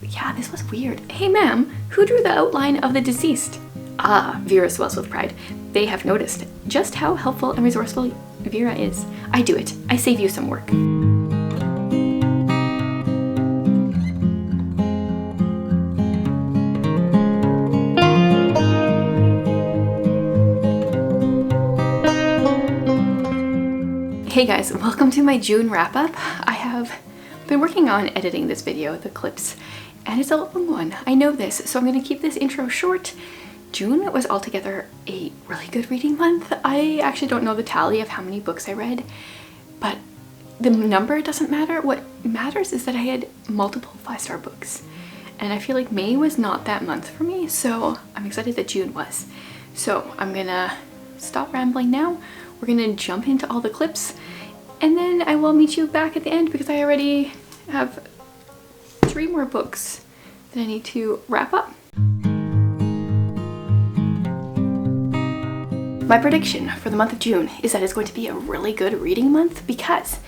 Yeah, this was weird. Hey ma'am, who drew the outline of the deceased? Ah, Vera swells with pride. They have noticed just how helpful and resourceful Vera is. I do it. I save you some work. Hey guys, welcome to my June wrap-up. I have been working on editing this video, the clips, and it's a long one. I know this, so I'm going to keep this intro short. June was altogether a really good reading month. I actually don't know the tally of how many books I read, but the number doesn't matter. What matters is that I had multiple 5-star books, and I feel like May was not that month for me, so I'm excited that June was. So I'm gonna stop rambling now. We're gonna jump into all the clips, and then I will meet you back at the end because I already have 3 more books that I need to wrap up. My prediction for the month of June is that it's going to be a really good reading month because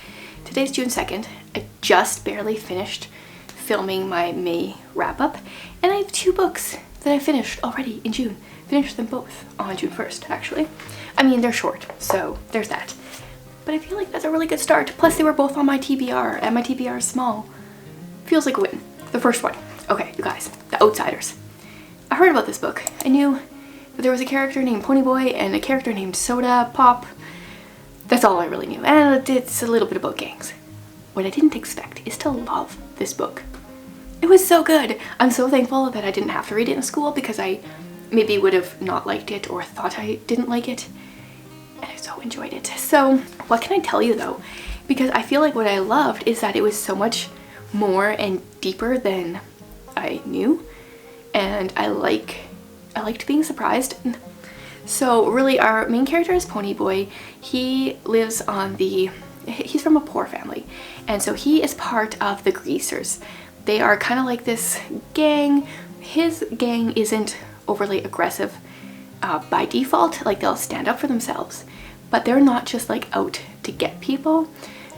today's June 2nd. I just barely finished filming my May wrap-up, and I have 2 books that I finished already in June. Finished them both on June 1st, actually. I mean, they're short, so there's that. But I feel like that's a really good start. Plus, they were both on my TBR, and my TBR is small. Feels like a win. The first one. Okay, you guys, The Outsiders. I heard about this book. I knew that there was a character named Ponyboy and a character named Soda Pop. That's all I really knew. And it's a little bit about gangs. What I didn't expect is to love this book. It was so good. I'm so thankful that I didn't have to read it in school because I maybe would have not liked it or thought I didn't like it. And I so enjoyed it. So what can I tell you though? Because I feel like what I loved is that it was so much more and deeper than I knew. And I liked being surprised. So really our main character is Ponyboy. He lives on he's from a poor family. And so he is part of the Greasers. They are kind of like this gang. His gang isn't overly aggressive by default, like they'll stand up for themselves, but they're not just like out to get people.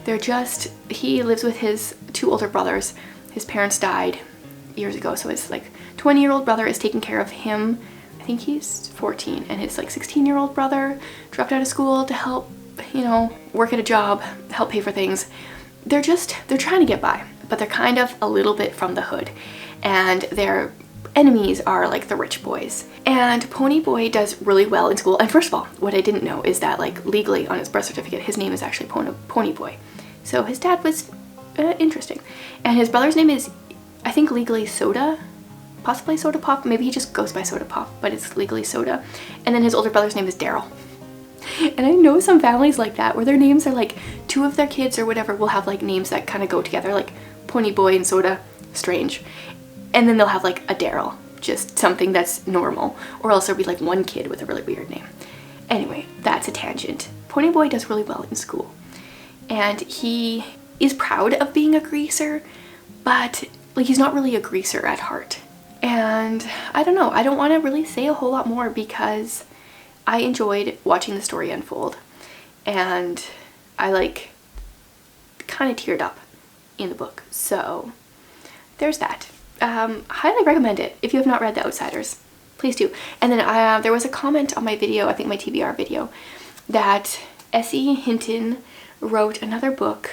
They're just, he lives with his 2 older brothers. His parents died years ago, so his like 20-year-old brother is taking care of him. I think he's 14, and his like 16-year-old brother dropped out of school to help, you know, work at a job, help pay for things. They're trying to get by, but they're kind of a little bit from the hood, and their enemies are like the rich boys. And Ponyboy does really well in school. And first of all, what I didn't know is that like legally on his birth certificate, his name is actually Ponyboy. So his dad was interesting. And his brother's name is, I think legally Soda, possibly Soda Pop. Maybe he just goes by Soda Pop, but it's legally Soda. And then his older brother's name is Daryl. And I know some families like that where their names are like 2 of their kids or whatever will have like names that kind of go together, like Ponyboy and Soda, strange. And then they'll have like a Daryl, just something that's normal. Or else there'll be like 1 kid with a really weird name. Anyway, that's a tangent. Ponyboy does really well in school. And he is proud of being a greaser, but like he's not really a greaser at heart. And I don't know, I don't want to really say a whole lot more because I enjoyed watching the story unfold. And I like kind of teared up in the book. So there's that. Highly recommend it if you have not read The Outsiders. Please do. And then there was a comment on my video, I think my TBR video, that Essie Hinton wrote another book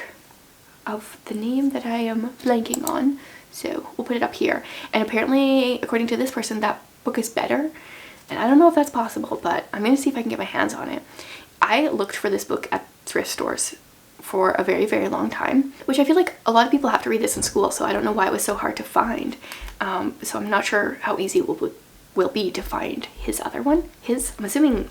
of the name that I am blanking on. So we'll put it up here. And apparently, according to this person, that book is better. And I don't know if that's possible, but I'm going to see if I can get my hands on it. I looked for this book at thrift stores for a very, very long time, which I feel like a lot of people have to read this in school, so I don't know why it was so hard to find. So I'm not sure how easy it will be to find his other one. I'm assuming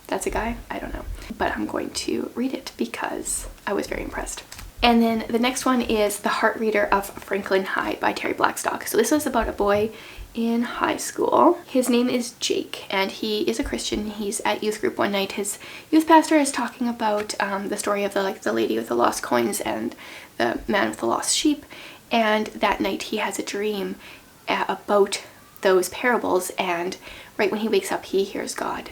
that's a guy, I don't know. But I'm going to read it because I was very impressed. And then the next one is The Heart Reader of Franklin High by Terry Blackstock. So this was about a boy in high school. His name is Jake, and he is a Christian. He's at youth group one night. His youth pastor is talking about the story of the lady with the lost coins and the man with the lost sheep. And that night he has a dream about those parables, and right when he wakes up he hears God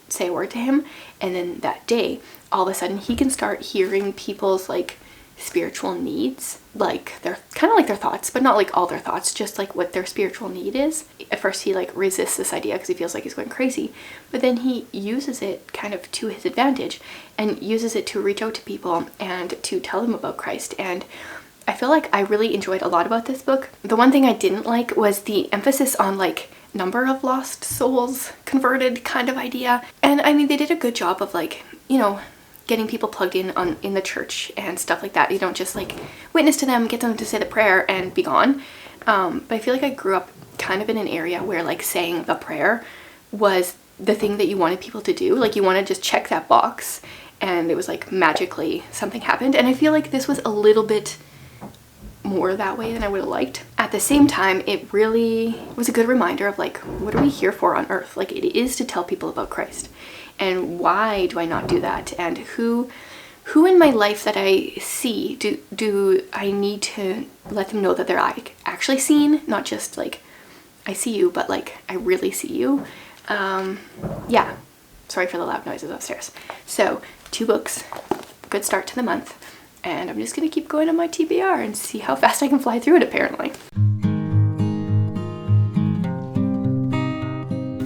say a word to him. And then that day all of a sudden he can start hearing people's like spiritual needs. Like they're kind of like their thoughts, but not like all their thoughts, just like what their spiritual need is. At first he like resists this idea because he feels like he's going crazy, but then he uses it kind of to his advantage and uses it to reach out to people and to tell them about Christ. And I feel like I really enjoyed a lot about this book. The one thing I didn't like was the emphasis on like number of lost souls converted kind of idea. And I mean, they did a good job of like, you know, getting people plugged in the church and stuff like that. You don't just like witness to them, get them to say the prayer and be gone. But I feel like I grew up kind of in an area where like saying the prayer was the thing that you wanted people to do. Like you want to just check that box and it was like magically something happened. And I feel like this was a little bit more that way than I would have liked. At the same time, it really was a good reminder of like, what are we here for on earth? Like it is to tell people about Christ. And why do I not do that? And who in my life that I see do I need to let them know that they're like actually seen, not just like I see you, but like I really see you. Yeah, sorry for the loud noises upstairs. So 2 books, good start to the month, and I'm just gonna keep going on my TBR and see how fast I can fly through it apparently.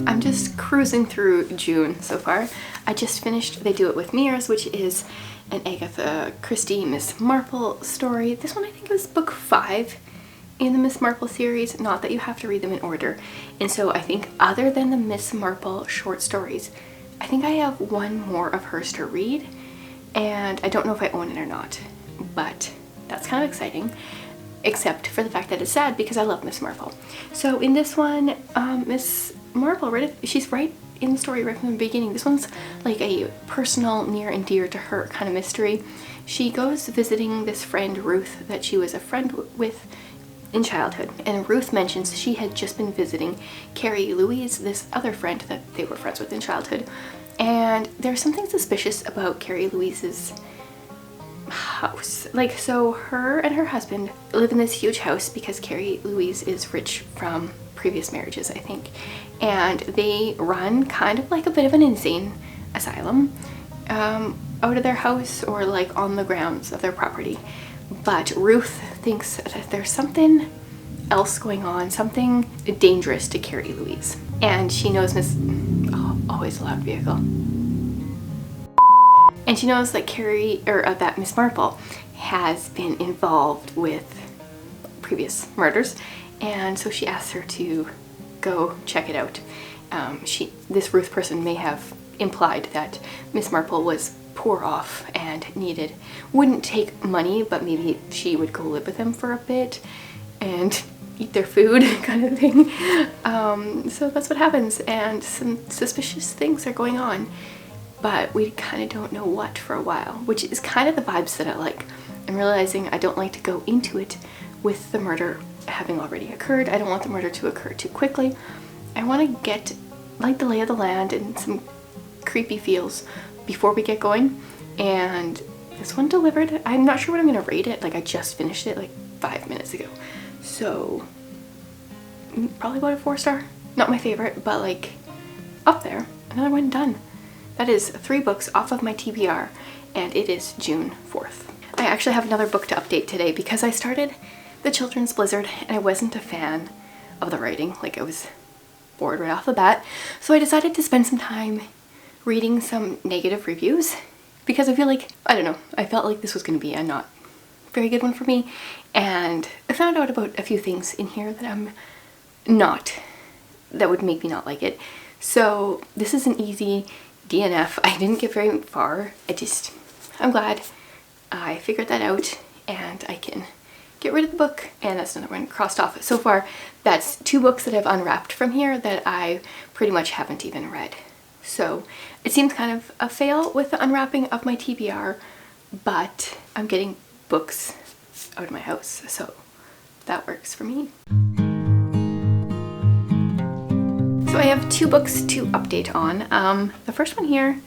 I'm just cruising through June so far. I just finished They Do It With Mirrors, which is an Agatha Christie Miss Marple story. This one I think was book 5 in the Miss Marple series, not that you have to read them in order. And so I think other than the Miss Marple short stories, I think I have one more of hers to read, and I don't know if I own it or not, but that's kind of exciting, except for the fact that it's sad because I love Miss Marple. So in this one, Miss Marple, she's right in the story right from the beginning. This one's like a personal, near and dear to her kind of mystery. She goes visiting this friend Ruth that she was a friend with in childhood, and Ruth mentions she had just been visiting Carrie Louise, this other friend that they were friends with in childhood, and there's something suspicious about Carrie Louise's house. Like, so her and her husband live in this huge house because Carrie Louise is rich from previous marriages, I think, and they run kind of like a bit of an insane asylum out of their house or like on the grounds of their property. But Ruth thinks that there's something else going on, something dangerous to Carrie Louise, and she knows always a loud vehicle. And she knows that that Miss Marple has been involved with previous murders, and so she asks her to go check it out. This Ruth person may have implied that Miss Marple was poor off and wouldn't take money, but maybe she would go live with them for a bit and eat their food kind of thing. So that's what happens, and some suspicious things are going on, but we kind of don't know what for a while, which is kind of the vibes that I like. I'm realizing I don't like to go into it with the murder having already occurred. I don't want the murder to occur too quickly. I want to get like the lay of the land and some creepy feels before we get going, and this one delivered. I'm not sure what I'm gonna rate it. Like, I just finished it like 5 minutes ago, so probably about a 4-star. Not my favorite, but like up there. Another one done. That is 3 books off of my TBR, and it is June 4th. I actually have another book to update today because I started the Children's Blizzard and I wasn't a fan of the writing. Like, I was bored right off the bat, so I decided to spend some time reading some negative reviews because I feel like, I don't know, I felt like this was going to be a not very good one for me, and I found out about a few things in here that that would make me not like it. So this is an easy DNF. I didn't get very far. I'm glad I figured that out and I can get rid of the book, and that's another one crossed off. So far, that's 2 books that I've unwrapped from here that I pretty much haven't even read. So it seems kind of a fail with the unwrapping of my TBR, but I'm getting books out of my house, so that works for me. So I have 2 books to update on. The first one here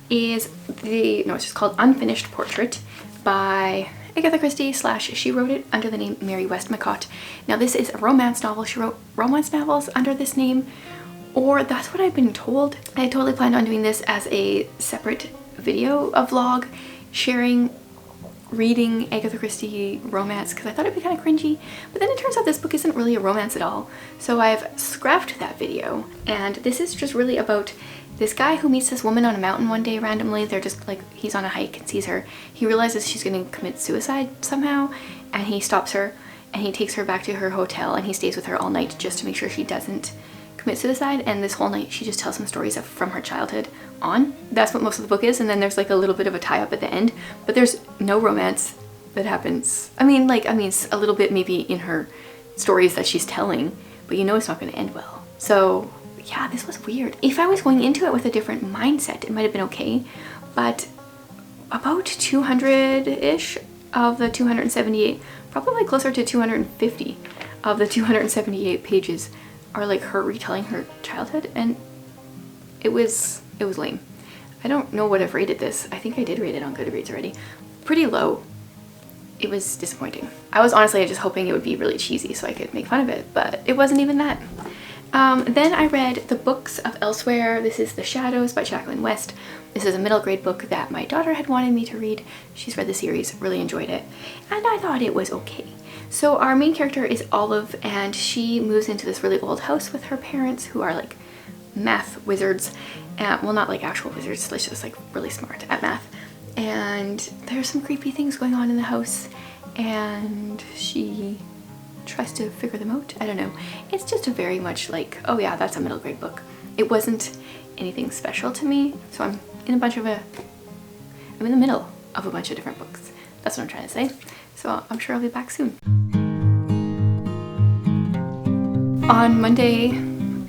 is it's just called Unfinished Portrait by Agatha Christie / she wrote it under the name Mary Westmacott. Now this is a romance novel. She wrote romance novels under this name, or that's what I've been told. I totally planned on doing this as a separate video, a vlog, sharing reading Agatha Christie romance because I thought it'd be kind of cringy, but then it turns out this book isn't really a romance at all. So I've scrapped that video, and this is just really about this guy who meets this woman on a mountain one day randomly. They're just like, he's on a hike and sees her. He realizes she's going to commit suicide somehow, and he stops her and he takes her back to her hotel and he stays with her all night just to make sure she doesn't commit suicide. And this whole night she just tells him stories from her childhood on. That's what most of the book is, and then there's like a little bit of a tie-up at the end, but there's no romance that happens. I mean a little bit maybe in her stories that she's telling, but you know it's not going to end well. So yeah, this was weird. If I was going into it with a different mindset, it might have been okay, but about 200-ish of the 278, probably closer to 250 of the 278 pages are like her retelling her childhood, and it was lame. I don't know what I've rated this. I think I did rate it on Goodreads already. Pretty low. It was disappointing. I was honestly just hoping it would be really cheesy so I could make fun of it, but it wasn't even that. Then I read The Books of Elsewhere. This is The Shadows by Jacqueline West. This is a middle grade book that my daughter had wanted me to read. She's read the series, really enjoyed it, and I thought it was okay. So our main character is Olive, and she moves into this really old house with her parents who are like math wizards. Well, not like actual wizards, it's just like really smart at math. And there's some creepy things going on in the house, and she tries to figure them out. I don't know. It's just a very much like, oh yeah, that's a middle grade book. It wasn't anything special to me, so I'm in the middle of a bunch of different books. That's what I'm trying to say. So I'm sure I'll be back soon. On Monday,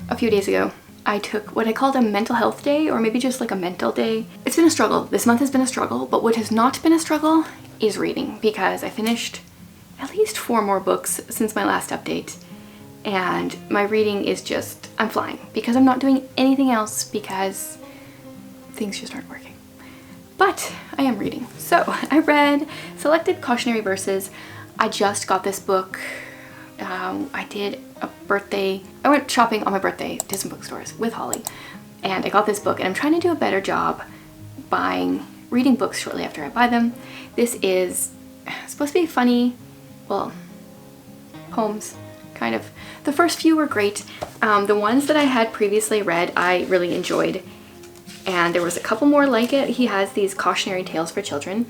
a few days ago, I took what I called a mental health day, or maybe just like a mental day. It's been a struggle. This month has been a struggle, but what has not been a struggle is reading, because I finished at least 4 more books since my last update, and my reading is just, I'm flying because I'm not doing anything else because things just aren't working. But I am reading. So I read selected cautionary verses. I just got this book. I did a birthday. I went shopping on my birthday to some bookstores with Holly, and I got this book, and I'm trying to do a better job reading books shortly after I buy them. This is supposed to be funny, well, poems, kind of. The first few were great. The ones that I had previously read, I really enjoyed. And there was a couple more like it. He has these cautionary tales for children.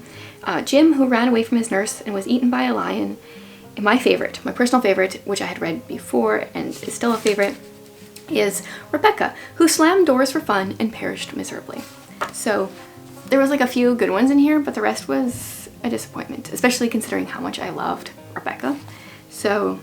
Jim, who ran away from his nurse and was eaten by a lion. And my favorite, my personal favorite, which I had read before and is still a favorite, is Rebecca, who slammed doors for fun and perished miserably. So there was like a few good ones in here, but the rest was a disappointment, especially considering how much I loved Rebecca. So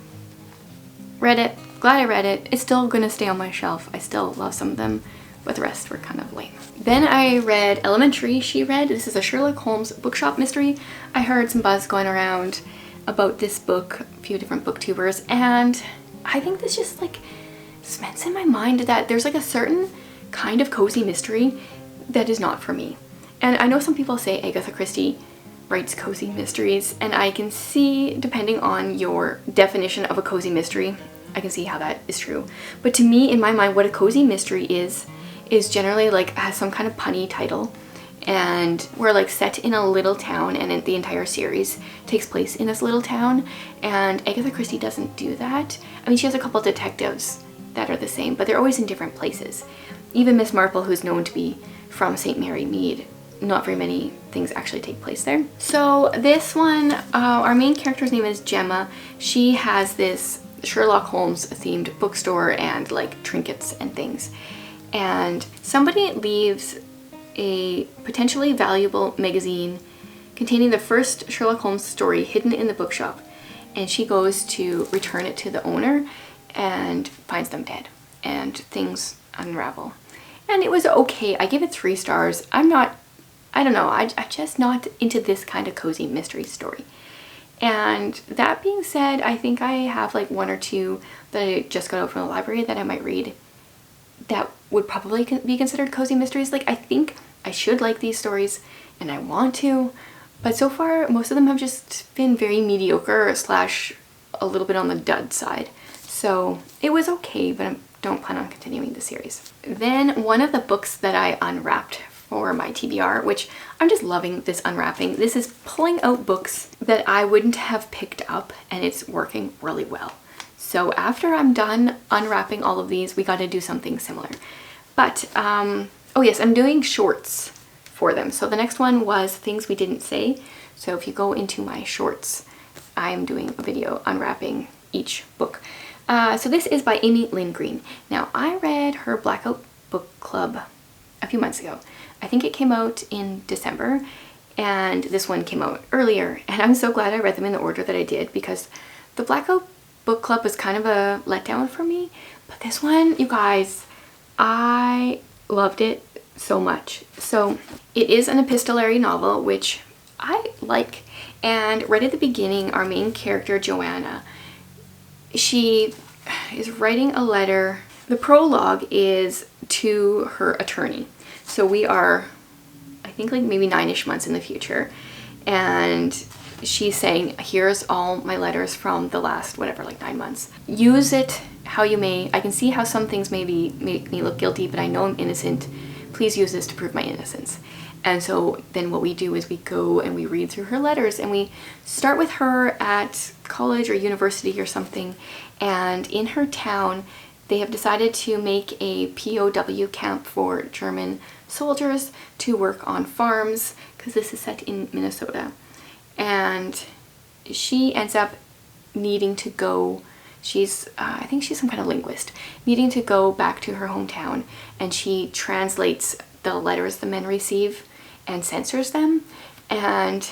read it, glad I read it. It's still gonna stay on my shelf. I still love some of them, but the rest were kind of lame. Then I read Elementary, she read. This is a Sherlock Holmes bookshop mystery. I heard some buzz going around about this book, a few different booktubers, and I think this just like cements in my mind that there's like a certain kind of cozy mystery that is not for me. And I know some people say Agatha Christie writes cozy mysteries, and I can see, depending on your definition of a cozy mystery, I can see how that is true. But to me, in my mind, what a cozy mystery is generally like has some kind of punny title, and we're like set in a little town, and the entire series takes place in this little town, and Agatha Christie doesn't do that. I mean, she has a couple detectives that are the same, but they're always in different places. Even Miss Marple, who's known to be from St. Mary Mead, not very many things actually take place there. So this one, our main character's name is Gemma. She has this Sherlock Holmes themed bookstore and like trinkets and things. And somebody leaves a potentially valuable magazine containing the first Sherlock Holmes story hidden in the bookshop, and she goes to return it to the owner and finds them dead, and things unravel. And it was okay. I gave it 3 stars. I don't know, I'm just not into this kind of cozy mystery story. And that being said, I think I have like 1 or 2 that I just got out from the library that I might read that would probably be considered cozy mysteries. Like, I think I should like these stories and I want to, but so far most of them have just been very mediocre / a little bit on the dud side. So it was okay, but I don't plan on continuing the series. Then one of the books that I unwrapped for my TBR, which I'm just loving this unwrapping. This is pulling out books that I wouldn't have picked up, and it's working really well. So after I'm done unwrapping all of these, we got to do something similar. But, oh yes, I'm doing shorts for them. So the next one was things we didn't say. So if you go into my shorts, I'm doing a video unwrapping each book. So this is by Amy Lynn Green. Now, I read her Blackout Book Club a few months ago. I think it came out in December, and this one came out earlier. And I'm so glad I read them in the order that I did, because the Blackout Book Club was kind of a letdown for me. But this one, you guys, I loved it so much. So it is an epistolary novel, which I like. And right at the beginning, our main character, Joanna, she is writing a letter. The prologue is to her attorney. So we are, I think, like maybe 9-ish months in the future. And she's saying, here's all my letters from the last, whatever, like 9 months. Use it how you may. I can see how some things maybe make me look guilty, but I know I'm innocent. Please use this to prove my innocence. And so then what we do is we go and we read through her letters, and we start with her at college or university or something. And in her town, they have decided to make a POW camp for German soldiers to work on farms, because this is set in Minnesota. And she ends up needing to go, I think she's some kind of linguist, needing to go back to her hometown, and she translates the letters the men receive and censors them. And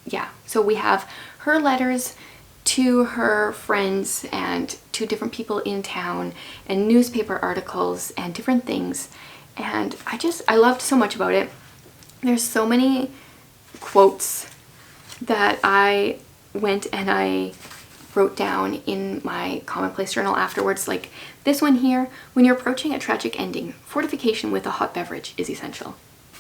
yeah, so we have her letters to her friends and to different people in town, and newspaper articles and different things. And I loved so much about it. There's so many quotes that I went and I wrote down in my commonplace journal afterwards, like this one here: when you're approaching a tragic ending, fortification with a hot beverage is essential.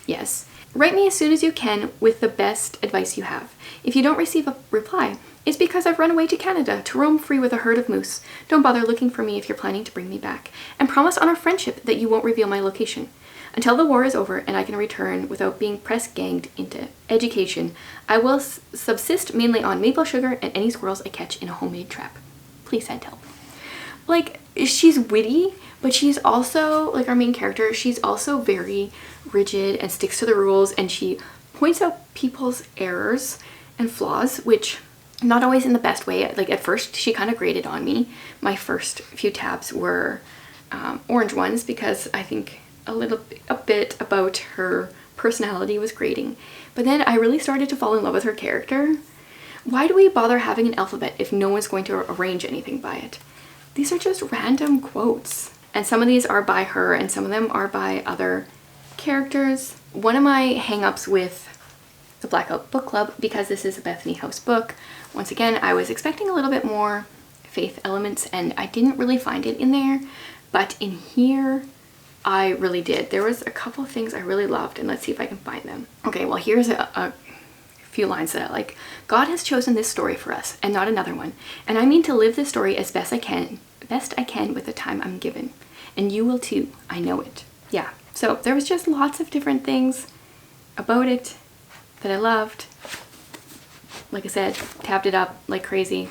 Yes. Write me as soon as you can with the best advice you have. If you don't receive a reply, it's because I've run away to Canada to roam free with a herd of moose. Don't bother looking for me if you're planning to bring me back. And promise on our friendship that you won't reveal my location. Until the war is over and I can return without being press-ganged into education, I will subsist mainly on maple sugar and any squirrels I catch in a homemade trap. Please, Chantel. Like, she's witty, but she's also, like our main character, she's also very rigid and sticks to the rules, and she points out people's errors and flaws, which not always in the best way. Like at first she kind of grated on me. My first few tabs were orange ones, because I think a bit about her personality was grating. But then I really started to fall in love with her character. Why do we bother having an alphabet if no one's going to arrange anything by it? These are just random quotes. And some of these are by her and some of them are by other characters. One of my hang-ups with the Blackout Book Club, because this is a Bethany House book, once again, I was expecting a little bit more faith elements, and I didn't really find it in there. But in here, I really did. There was a couple of things I really loved, and let's see if I can find them. Okay, well, here's a few lines that I like. God has chosen this story for us and not another one, and I mean to live this story as best I can with the time I'm given, and you will too, I know it. Yeah, so there was just lots of different things about it that I loved. Like I said, tabbed it up like crazy.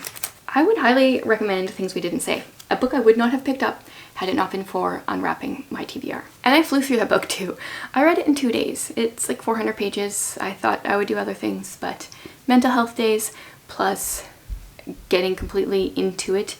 I would highly recommend Things We Didn't Say, a book I would not have picked up had it not been for unwrapping my TBR. And I flew through that book too. I read it in 2 days. It's like 400 pages. I thought I would do other things, but mental health days plus getting completely into it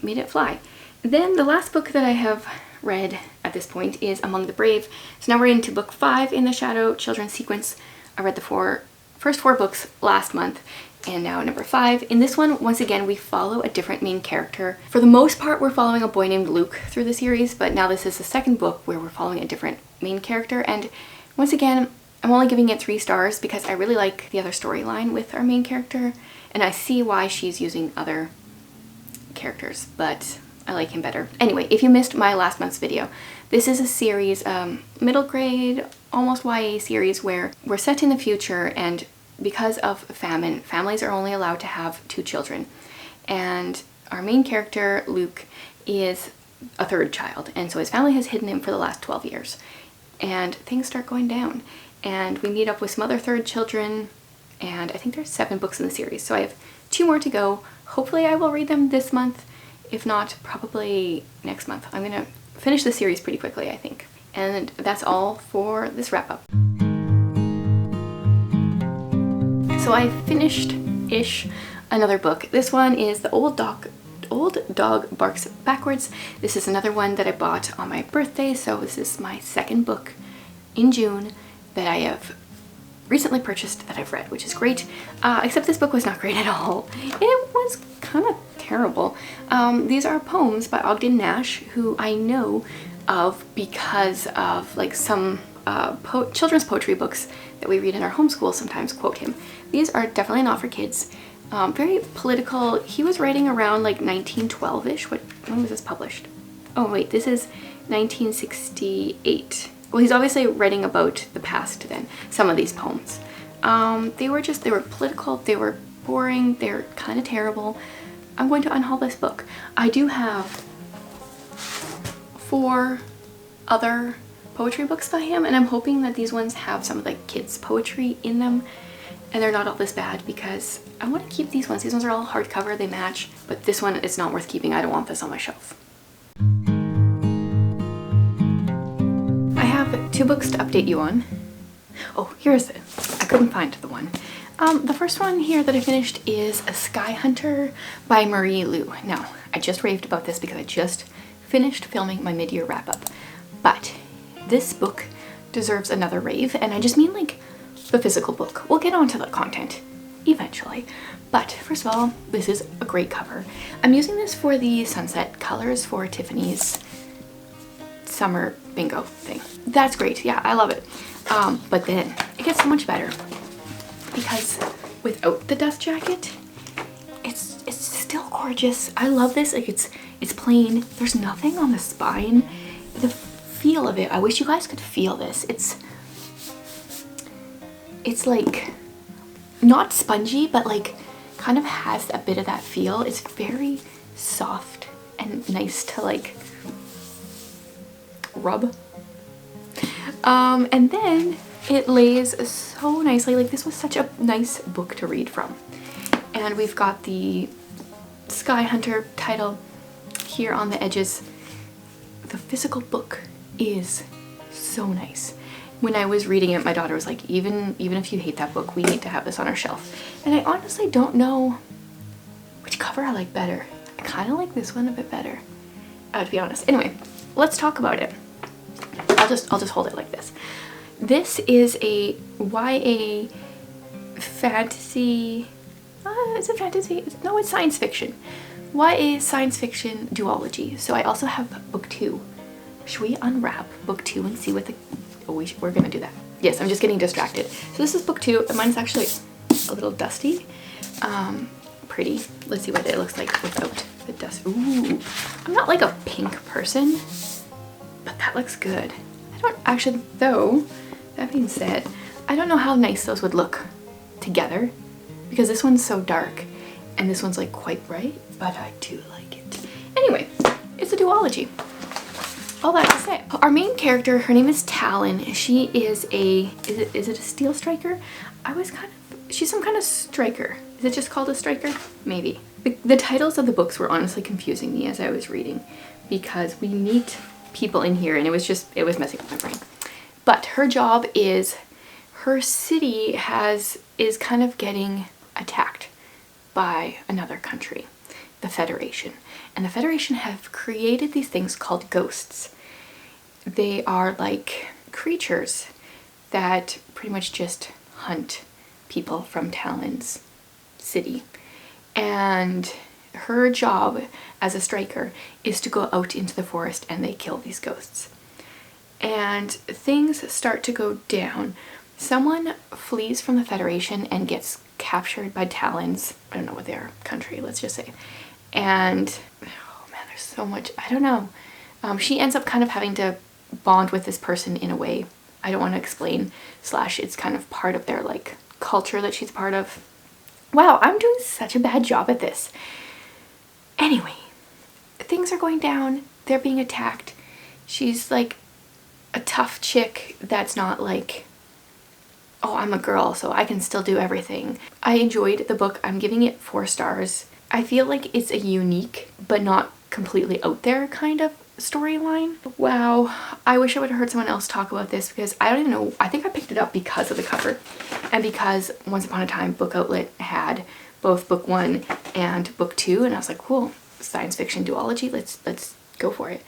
made it fly. Then the last book that I have read at this point is Among the Brave. So now we're into book 5 in the Shadow Children's sequence. I read the first 4 books last month, and now number 5. In this one, once again, we follow a different main character. For the most part, we're following a boy named Luke through the series, but now this is the second book where we're following a different main character. And once again, I'm only giving it 3 stars because I really like the other storyline with our main character, and I see why she's using other characters, but I like him better. Anyway, if you missed my last month's video, this is a series, middle grade, almost YA series, where we're set in the future, and because of famine, families are only allowed to have 2 children. And our main character, Luke, is a 3rd child, and so his family has hidden him for the last 12 years. and things start going down. And we meet up with some other third children, and I think there's 7 books in the series. So I have 2 more to go. Hopefully I will read them this month. If not, probably next month. I'm gonna finish the series pretty quickly, I think. And that's all for this wrap up. So I finished-ish another book. This one is The Old Dog Barks Backwards. This is another one that I bought on my birthday, so this is my 2nd book in June that I have recently purchased that I've read, which is great. Except this book was not great at all. It was kind of terrible. These are poems by Ogden Nash, who I know of because of like some children's poetry books that we read in our homeschool sometimes quote him. These are definitely not for kids. Very political. He was writing around like 1912-ish. When was this published? Oh wait, this is 1968. Well, he's obviously writing about the past then, some of these poems. They were political, they were boring, they're kind of terrible. I'm going to unhaul this book. I do have 4 other poetry books by him, and I'm hoping that these ones have some of the kids' poetry in them, and they're not all this bad, because I want to keep these ones. These ones are all hardcover, they match, but this one is not worth keeping. I don't want this on my shelf. I have 2 books to update you on. Oh, here's it. I couldn't find the one. The first one here that I finished is A Skyhunter by Marie Lu. Now, I just raved about this because I just finished filming my mid-year wrap-up, but this book deserves another rave, and I just mean like the physical book. We'll get onto the content eventually, but first of all, this is a great cover. I'm using this for the sunset colors for Tiffany's summer bingo thing. That's great. Yeah, I love it. But then it gets so much better because without the dust jacket, it's still gorgeous. I love this. Like it's plain. There's nothing on the spine. The feel of it, I wish you guys could feel this. It's like not spongy, but like kind of has a bit of that feel. It's very soft and nice to like rub. And then it lays so nicely. Like this was such a nice book to read from. And we've got the Skyhunter title here on the edges. The physical book is so nice. When I was reading it, my daughter was like, even if you hate that book, we need to have this on our shelf. And I honestly don't know which cover I like better. I kind of like this one a bit better, to be honest. Anyway, let's talk about it. I'll just hold it like this. This is a YA fantasy. Is it fantasy? No, it's science fiction. YA science fiction duology. So I also have book 2. Should we unwrap book 2 and see what the... Oh, we're gonna do that. Yes, I'm just getting distracted. So this is book 2, and mine's actually a little dusty. Pretty. Let's see what it looks like without the dust. Ooh, I'm not like a pink person, but that looks good. I don't actually, though, that being said, I don't know how nice those would look together because this one's so dark and this one's like quite bright, but I do like it. Anyway, it's a duology. All that to say. Our main character, her name is Talon. She is a, is it a steel striker? She's some kind of striker. Is it just called a striker? Maybe. The titles of the books were honestly confusing me as I was reading because we meet people in here and it was messing with my brain. But her job is, her city is kind of getting attacked by another country, the Federation. And the Federation have created these things called ghosts. They are like creatures that pretty much just hunt people from Talon's city. And her job as a striker is to go out into the forest and they kill these ghosts. And things start to go down. Someone flees from the Federation and gets captured by Talon's, I don't know what their country, let's just say. And, oh man, there's so much, I don't know. She ends up kind of having to bond with this person in a way. I don't want to explain, / it's kind of part of their like culture that she's part of. Wow, I'm doing such a bad job at this. Anyway, things are going down. They're being attacked. She's like a tough chick that's not like, oh, I'm a girl, so I can still do everything. I enjoyed the book. I'm giving it 4 stars. I feel like it's a unique, but not completely out there kind of storyline. Wow, I wish I would have heard someone else talk about this because I don't even know. I think I picked it up because of the cover and because Once Upon a Time Book Outlet had both book 1 and book 2, and I was like, cool, science fiction duology, let's go for it.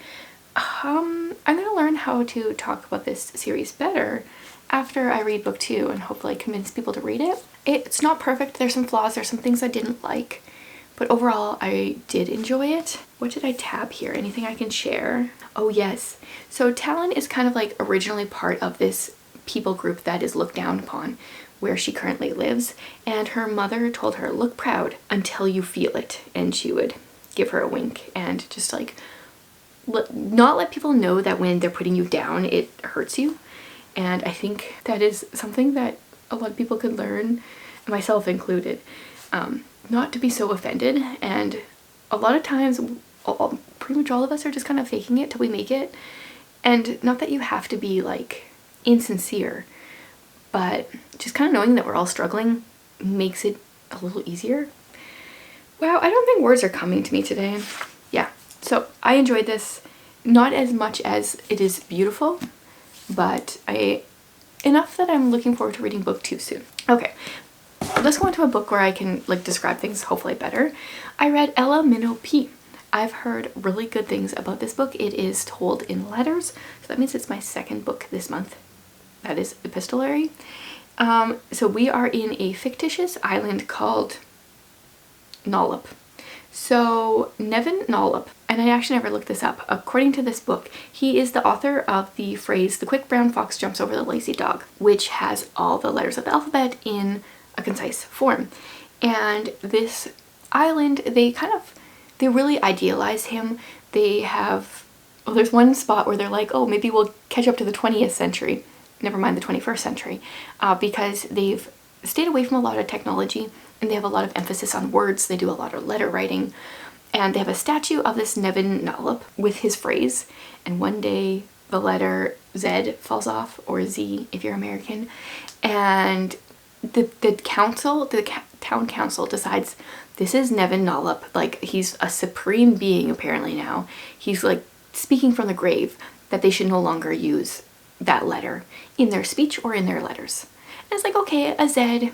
I'm gonna learn how to talk about this series better after I read book 2 and hopefully convince people to read it. It's not perfect, there's some flaws, there's some things I didn't like, but overall I did enjoy it. What did I tab here? Anything I can share? Oh yes, so Talon is kind of like originally part of this people group that is looked down upon where she currently lives, and her mother told her, look proud until you feel it, and she would give her a wink and just like not let people know that when they're putting you down it hurts you. And I think that is something that a lot of people could learn, myself included, not to be so offended. And a lot of times pretty much all of us are just kind of faking it till we make it, and not that you have to be like insincere, but just kind of knowing that we're all struggling makes it a little easier. Wow, I don't think words are coming to me today. Yeah, so I enjoyed this, not as much as it is beautiful, but enough that I'm looking forward to reading book 2 soon. Okay, let's go into a book where I can like describe things hopefully better. I read Ella Minnow Pea. I've heard really good things about this book. It is told in letters, so that means it's my 2nd book this month. That is epistolary. So we are in a fictitious island called Nollop. So Nevin Nollop, and I actually never looked this up, according to this book, he is the author of the phrase, the quick brown fox jumps over the lazy dog, which has all the letters of the alphabet in a concise form. And this island, they really idealize him. They have, well, there's one spot where they're like, oh, maybe we'll catch up to the 20th century. Never mind the 21st century, because they've stayed away from a lot of technology and they have a lot of emphasis on words. They do a lot of letter writing, and they have a statue of this Nevin Nollop with his phrase, and one day the letter Z falls off, or Z if you're American, and the town council decides this is Nevin Nollop, like he's a supreme being apparently now. He's like speaking from the grave, that they should no longer use that letter in their speech or in their letters. And it's like, okay, a Z,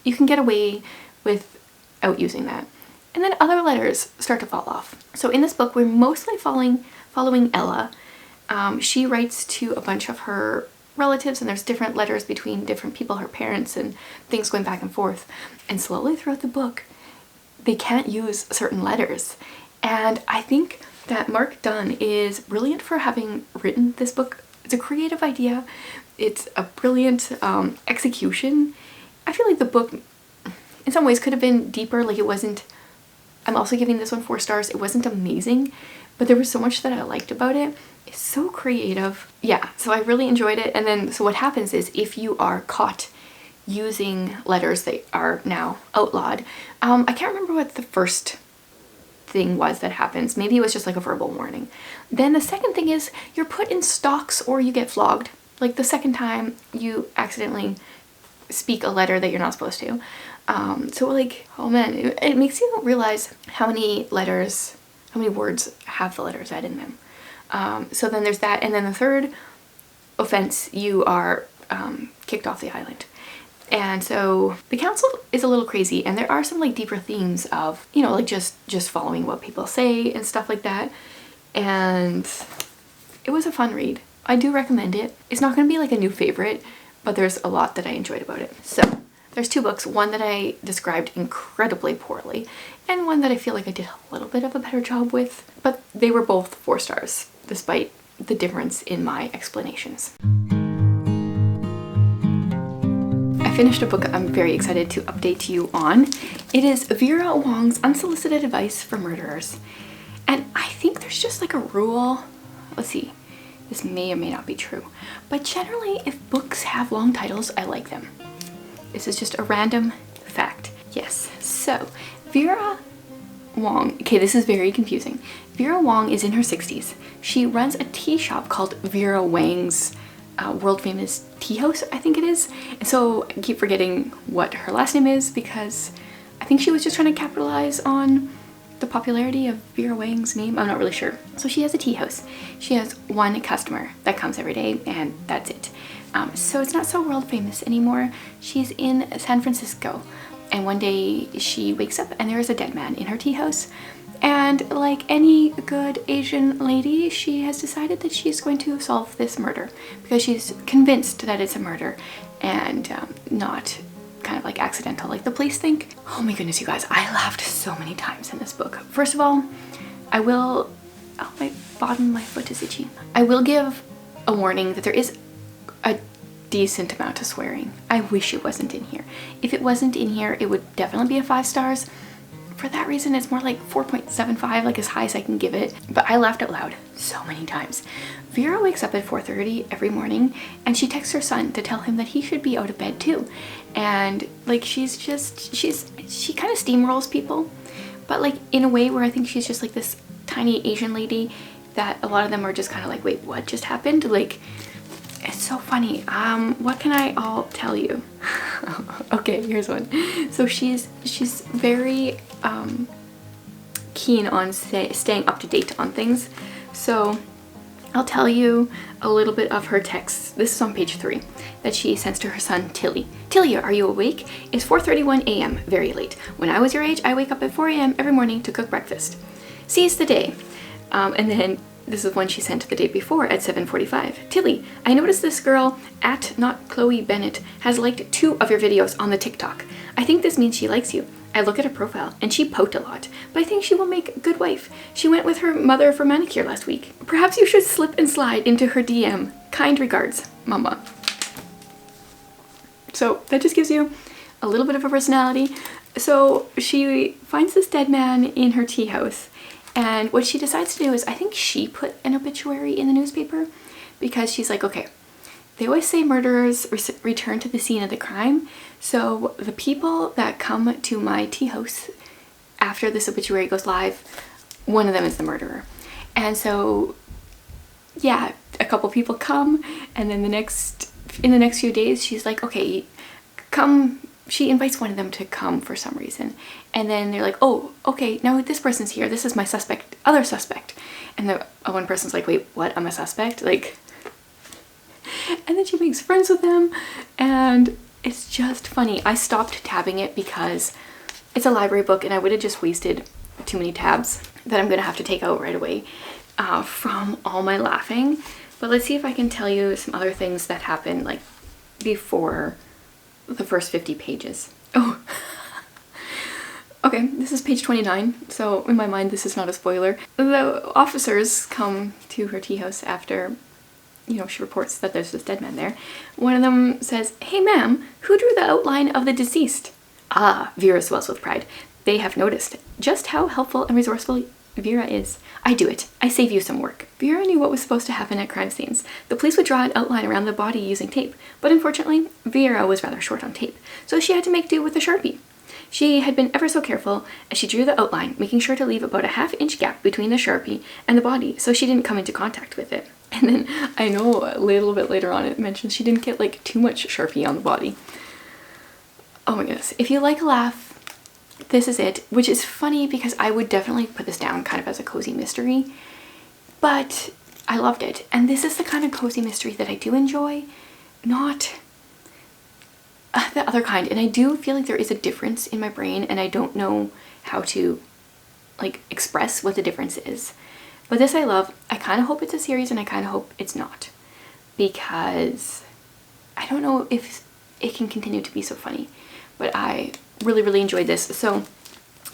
you can get away without using that. And then other letters start to fall off. So in this book, we're mostly following Ella. She writes to a bunch of her relatives, and there's different letters between different people, her parents, and things going back and forth. And slowly throughout the book, they can't use certain letters. And I think that Mark Dunn is brilliant for having written this book. It's a creative idea. It's a brilliant execution. I feel like the book in some ways could have been deeper. Like it wasn't, I'm also giving this one 4 stars. It wasn't amazing, but there was so much that I liked about it. It's so creative. Yeah, so I really enjoyed it. And then, so what happens is if you are caught using letters that are now outlawed, I can't remember what the first thing was that happens. Maybe it was just like a verbal warning. Then the second thing is you're put in stocks or you get flogged. Like the second time you accidentally speak a letter that you're not supposed to. So like, oh man, it makes you realize how many letters, how many words have the letter Z in them. So then there's that. And then the third offense, you are kicked off the island. And so the council is a little crazy, and there are some like deeper themes of, you know, like just following what people say and stuff like that. And it was a fun read. I do recommend it. It's not going to be like a new favorite, but there's a lot that I enjoyed about it. So there's 2 books, one that I described incredibly poorly and one that I feel like I did a little bit of a better job with, but they were both 4 stars despite the difference in my explanations. I finished a book I'm very excited to update you on. It is Vera Wong's Unsolicited Advice for Murderers. And I think there's just like a rule. Let's see, this may or may not be true, but generally if books have long titles, I like them. This is just a random fact. Yes, so Vera Wong. Okay, this is very confusing. Vera Wong is in her 60s. She runs a tea shop called Vera Wang's world famous tea house, I think it is. And so I keep forgetting what her last name is because I think she was just trying to capitalize on the popularity of Vera Wang's name. I'm not really sure. So she has a tea house. She has one customer that comes every day and that's it. So it's not so world famous anymore. She's in San Francisco and one day she wakes up and there is a dead man in her tea house. And like any good Asian lady, she has decided that she's going to solve this murder because she's convinced that it's a murder and not kind of like accidental like the police think. Oh my goodness, you guys, I laughed so many times in this book. First of all, oh, my bottom of my foot is itchy. I will give a warning that there is a decent amount of swearing. I wish it wasn't in here. If it wasn't in here, it would definitely be a 5 stars. For that reason, it's more like 4.75, like as high as I can give it. But I laughed out loud so many times. Vera wakes up at 4:30 every morning and she texts her son to tell him that he should be out of bed too. And like she kind of steamrolls people, but like in a way where I think she's just like this tiny Asian lady that a lot of them are just kind of like, wait, what just happened? Like, it's so funny. What can I all tell you? Okay, here's one. So she's very keen on staying up to date on things. So I'll tell you a little bit of her texts. This is on page 3 that she sends to her son Tilly. Tilly, are you awake? It's 4:31 a.m. Very late. When I was your age, I wake up at 4 a.m. every morning to cook breakfast. Seize the day. And then this is one she sent the day before at 7:45. Tilly, I noticed this girl at not Chloe Bennett has liked 2 of your videos on the TikTok. I think this means she likes you. I look at her profile and she poked a lot, but I think she will make a good wife. She went with her mother for manicure last week. Perhaps you should slip and slide into her DM. Kind regards, Mama. So that just gives you a little bit of a personality. So she finds this dead man in her tea house. And what she decides to do is, I think she put an obituary in the newspaper because she's like, okay, they always say murderers return to the scene of the crime. So the people that come to my tea house after this obituary goes live, one of them is the murderer. And so, yeah, a couple people come and then in the next few days, she's like, okay, come. She invites one of them to come for some reason. And then they're like, oh, okay, now this person's here. This is my suspect, other suspect. And the one person's like, wait, what? I'm a suspect? Like, and then she makes friends with them. And it's just funny. I stopped tabbing it because it's a library book and I would have just wasted too many tabs that I'm going to have to take out right away from all my laughing. But let's see if I can tell you some other things that happened like before the first 50 pages. Oh, okay, this is page 29, so in my mind this is not a spoiler. The officers come to her tea house after, you know, she reports that there's this dead man there. One of them says, hey ma'am, who drew the outline of the deceased? Ah, Vera swells with pride. They have noticed just how helpful and resourceful Vera is. I do it. I save you some work. Vera knew what was supposed to happen at crime scenes. The police would draw an outline around the body using tape, but unfortunately, Vera was rather short on tape, so she had to make do with a Sharpie. She had been ever so careful as she drew the outline, making sure to leave about a ½ inch gap between the Sharpie and the body so she didn't come into contact with it. And then I know a little bit later on it mentions she didn't get like too much Sharpie on the body. Oh my goodness. If you like a laugh, this is it, which is funny because I would definitely put this down kind of as a cozy mystery, but I loved it. And this is the kind of cozy mystery that I do enjoy, not the other kind. And I do feel like there is a difference in my brain and I don't know how to like express what the difference is. But this I love. I kind of hope it's a series and I kind of hope it's not, because I don't know if it can continue to be so funny, but I really enjoyed this. So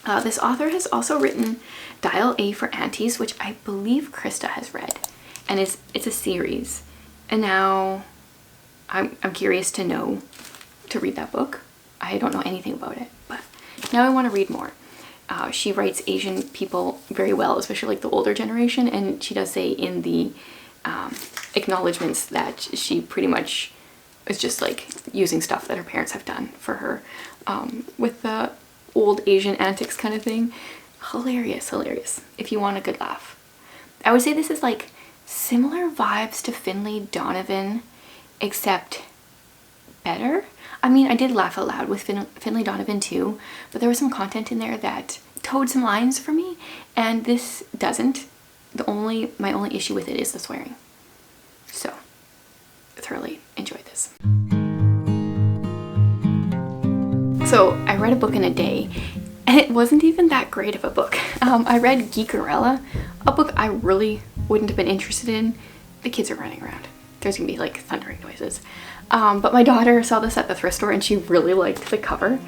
this author has also written Dial A for Aunties, which I believe Krista has read, and it's a series. And now I'm curious to read that book. I don't know anything about it, but now I want to read more. She writes Asian people very well, especially like the older generation, and she does say in the acknowledgements that she pretty much is just like using stuff that her parents have done for her with the old Asian antics kind of thing. hilarious, hilarious if you want a good laugh. I would say this is like similar vibes to Finley Donovan, except better. I mean, I did laugh out loud with Finley Donovan too, but there was some content in there that towed some lines for me, and this doesn't. My only issue with it is the swearing. So, thoroughly enjoyed this. So, I read a book in a day, and it wasn't even that great of a book. I read Geekerella, a book I really wouldn't have been interested in. The kids are running around. There's gonna be like thundering noises. But my daughter saw this at the thrift store and she really liked the cover,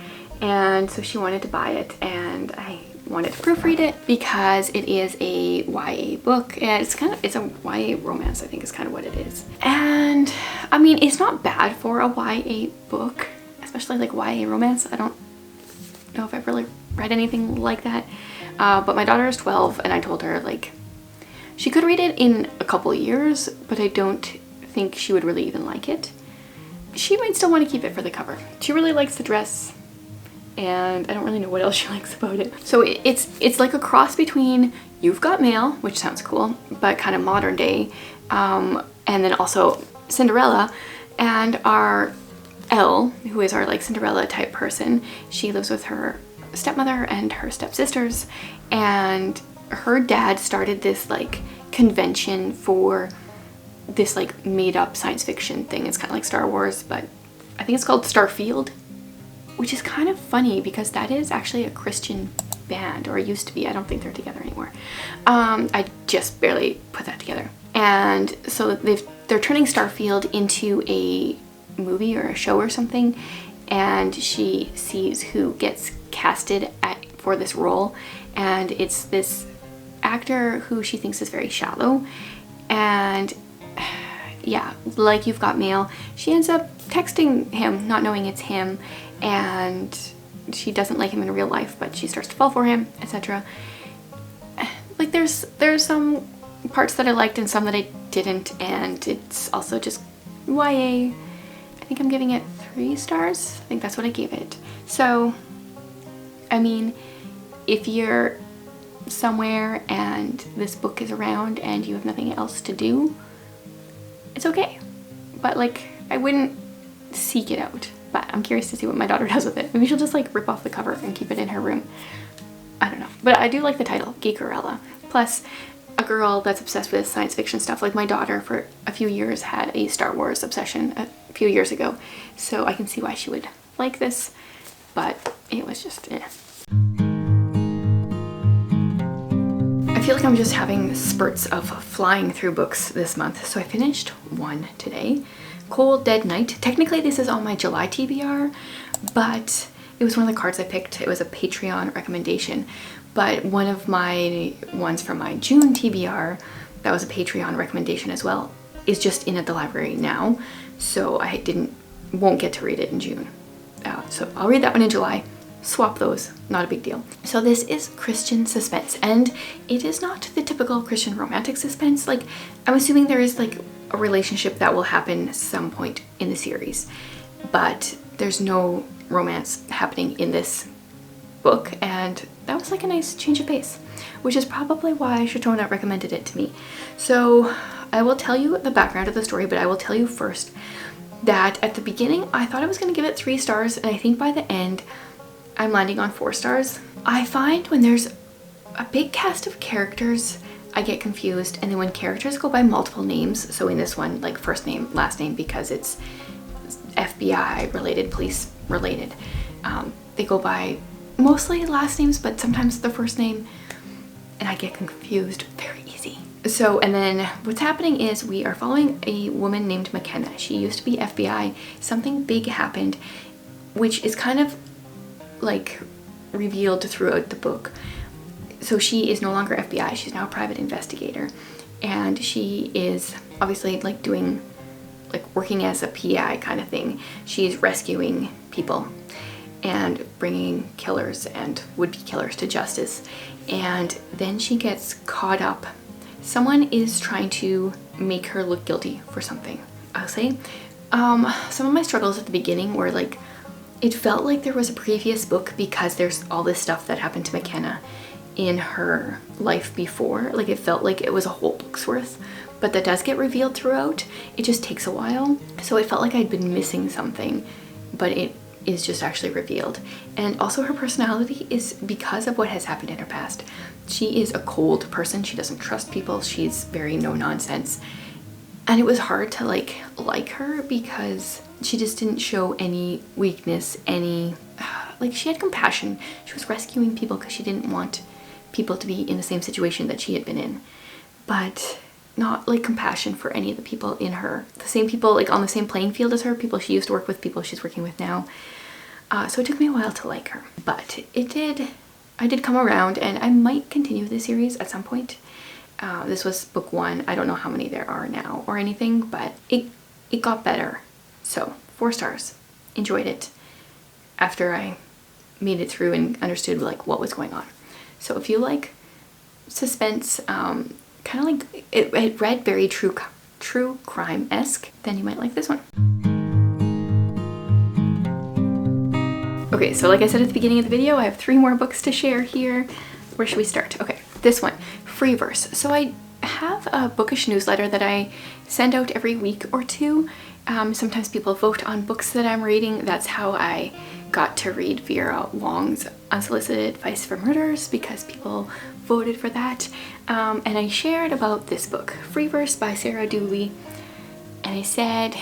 and so she wanted to buy it, and I wanted to proofread it because it is a YA book, and it's a YA romance, I think is kind of what it is. And I mean, it's not bad for a YA book, especially like YA romance. I don't know if I've really read anything like that. But my daughter is 12 and I told her like she could read it in a couple years, but I don't think she would really even like it. She might still want to keep it for the cover. She really likes the dress, and I don't really know what else she likes about it. So it's like a cross between You've Got Mail, which sounds cool, but kind of modern day, and then also Cinderella. And our Elle, who is our like Cinderella type person, she lives with her stepmother and her stepsisters, and her dad started this like convention for this like made up science fiction thing. It's kind of like Star Wars, but I think it's called Starfield, which is kind of funny because that is actually a Christian band, or it used to be. I don't think they're together anymore. I just barely put that together. And so they're turning Starfield into a movie or a show or something, and she sees who gets casted for this role, and it's this actor who she thinks is very shallow. And yeah, like You've Got Mail, she ends up texting him not knowing it's him, and she doesn't like him in real life, but she starts to fall for him, etc. Like there's some parts that I liked and some that I didn't, and it's also just YA. I think I'm giving it 3 stars. I think that's what I gave it. So I mean, if you're somewhere and this book is around and you have nothing else to do, it's okay. But like, I wouldn't seek it out. But I'm curious to see what my daughter does with it. Maybe she'll just like rip off the cover and keep it in her room. I don't know. But I do like the title, Geekerella. Plus, a girl that's obsessed with science fiction stuff, like my daughter for a few years had a Star Wars obsession a few years ago. So I can see why she would like this. But it was just, eh. I feel like I'm just having spurts of flying through books this month. So I finished one today, Cold Dead Night. Technically this is on my July TBR, but it was one of the cards I picked. It was a Patreon recommendation, but one of my ones from my June TBR, that was a Patreon recommendation as well, is just in at the library now. So I won't get to read it in June. So I'll read that one in July. Swap those, not a big deal. So this is Christian suspense, and it is not the typical Christian romantic suspense. Like, I'm assuming there is like a relationship that will happen some point in the series, but there's no romance happening in this book, and that was like a nice change of pace, which is probably why Shatona recommended it to me. So I will tell you the background of the story, but I will tell you first that at the beginning I thought I was going to give it 3 stars, and I think by the end I'm landing on 4 stars. I find when there's a big cast of characters, I get confused, and then when characters go by multiple names, so in this one, like first name, last name, because it's FBI related, police related, they go by mostly last names, but sometimes the first name, and I get confused very easy. So, and then what's happening is we are following a woman named McKenna. She used to be FBI. Something big happened, which is kind of like revealed throughout the book. So she is no longer FBI, she's now a private investigator, and she is obviously like doing, like working as a PI kind of thing. She's rescuing people and bringing killers and would-be killers to justice, and then she gets caught up. Someone is trying to make her look guilty for something, I'll say. Some of my struggles at the beginning were like, it felt like there was a previous book because there's all this stuff that happened to McKenna, in her life before. Like, it felt like it was a whole book's worth, but that does get revealed throughout. It just takes a while. So it felt like I'd been missing something, but it is just actually revealed. And also her personality is because of what has happened in her past. She is a cold person. She doesn't trust people. She's very no nonsense. And it was hard to like her because she just didn't show any weakness, any, like, she had compassion. She was rescuing people because she didn't want people to be in the same situation that she had been in. But not like compassion for any of the people in her, the same people like on the same playing field as her, people she used to work with, people she's working with now. So it took me a while to like her, but I did come around, and I might continue the series at some point. This was book 1. I don't know how many there are now or anything, but it got better. So 4 stars. Enjoyed it after I made it through and understood like what was going on. So if you like suspense, kind of like it read very true crime-esque, then you might like this one. Okay, so like I said at the beginning of the video, I have 3 more books to share here. Where should we start? Okay, this one, Freeverse. So I have a bookish newsletter that I send out every week or 2. Sometimes people vote on books that I'm reading. That's how I got to read Vera Wong's Unsolicited Advice for Murders, because people voted for that. And I shared about this book, Freeverse by Sarah Dooley. And I said,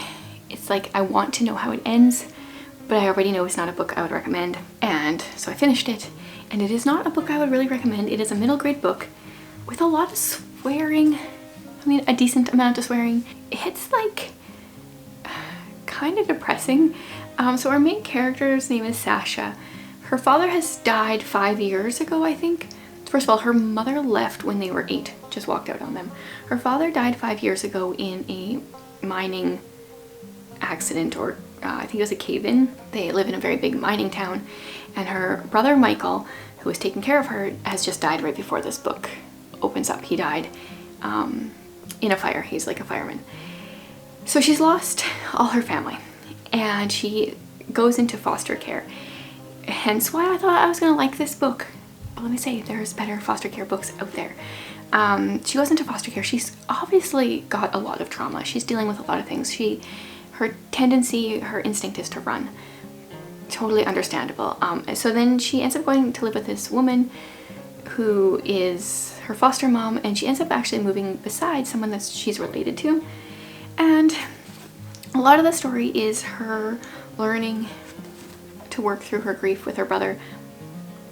it's like, I want to know how it ends, but I already know it's not a book I would recommend. And so I finished it, and it is not a book I would really recommend. It is a middle grade book with a lot of swearing. I mean, a decent amount of swearing. It's like kind of depressing. So our main character's name is Sasha. Her father has died 5 years ago, I think. First of all, her mother left when they were 8, just walked out on them. Her father died 5 years ago in a mining accident, or I think it was a cave-in. They live in a very big mining town, and her brother Michael, who was taking care of her, has just died right before this book opens up. He died in a fire. He's like a fireman. So she's lost all her family, and she goes into foster care. Hence why I thought I was gonna like this book. But let me say, there's better foster care books out there. She goes into foster care. She's obviously got a lot of trauma. She's dealing with a lot of things. Her tendency, her instinct is to run. Totally understandable. So then she ends up going to live with this woman who is her foster mom, and she ends up actually moving beside someone that she's related to. And a lot of the story is her learning to work through her grief with her brother.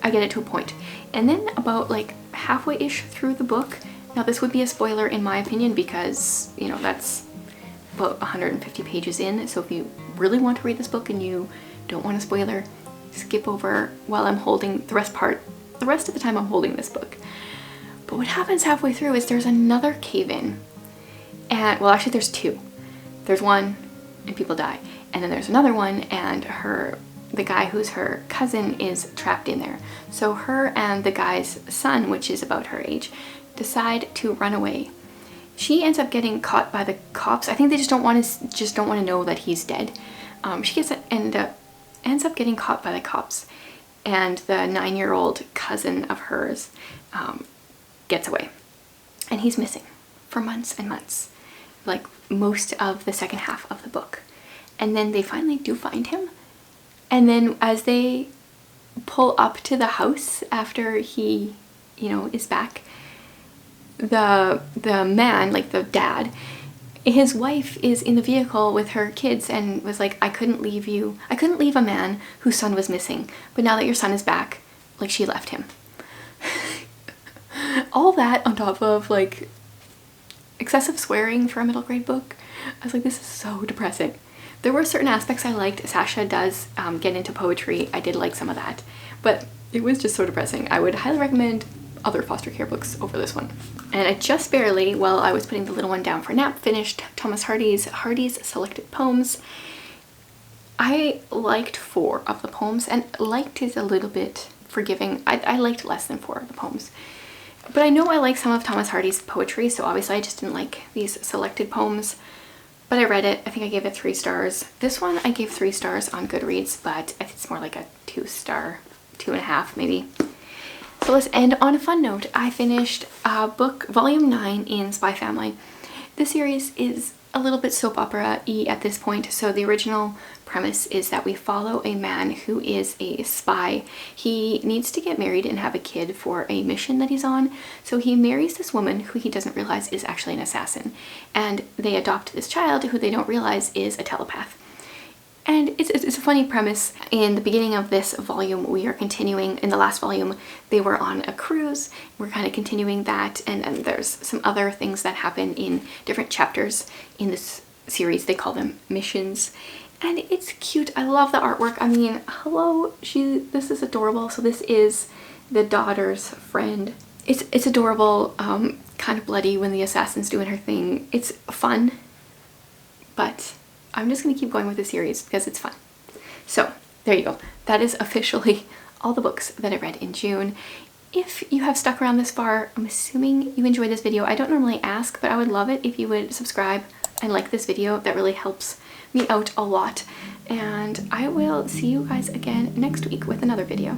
I get it to a point. And then about like halfway-ish through the book, now this would be a spoiler in my opinion because, you know, that's about 150 pages in. So if you really want to read this book and you don't want a spoiler, skip over while I'm holding the rest of the time I'm holding this book. But what happens halfway through is there's another cave-in. And, well, actually there's 2. There's one and people die. And then there's another one, and the guy who's her cousin is trapped in there. So her and the guy's son, which is about her age, decide to run away. She ends up getting caught by the cops. I think they just don't want to know that he's dead. She ends up getting caught by the cops, and the 9-year-old cousin of hers gets away, and he's missing for months and months, like most of the second half of the book. And then they finally do find him. And then as they pull up to the house after he, you know, is back, the man, like the dad, his wife is in the vehicle with her kids and was like, I couldn't leave a man whose son was missing, but now that your son is back, like, she left him. All that on top of like excessive swearing for a middle grade book. I was like, this is so depressing. There were certain aspects I liked. Sasha does get into poetry. I did like some of that, but it was just so depressing. I would highly recommend other foster care books over this one. And I just barely, while I was putting the little one down for nap, finished Thomas Hardy's Selected Poems. I liked 4 of the poems, and liked is a little bit forgiving. I liked less than 4 of the poems. But I know I like some of Thomas Hardy's poetry, so obviously I just didn't like these selected poems. But I read it. I think I gave it 3 stars. This one I gave 3 stars on Goodreads, but I think it's more like a 2 star, 2.5 maybe. So let's end on a fun note. I finished book volume 9 in Spy Family. This series is a little bit soap opera-y at this point. So the original premise is that we follow a man who is a spy. He needs to get married and have a kid for a mission that he's on. So he marries this woman who he doesn't realize is actually an assassin. And they adopt this child who they don't realize is a telepath. And it's a funny premise. In the beginning of this volume, we are continuing. In the last volume, they were on a cruise. We're kind of continuing that, and there's some other things that happen in different chapters in this series. They call them missions. And it's cute. I love the artwork. I mean, hello, this is adorable. So this is the daughter's friend. It's adorable, kind of bloody when the assassin's doing her thing. It's fun, but I'm just gonna keep going with the series because it's fun. So there you go. That is officially all the books that I read in June. If you have stuck around this far, I'm assuming you enjoyed this video. I don't normally ask, but I would love it if you would subscribe and like this video. That really helps me out a lot. And I will see you guys again next week with another video.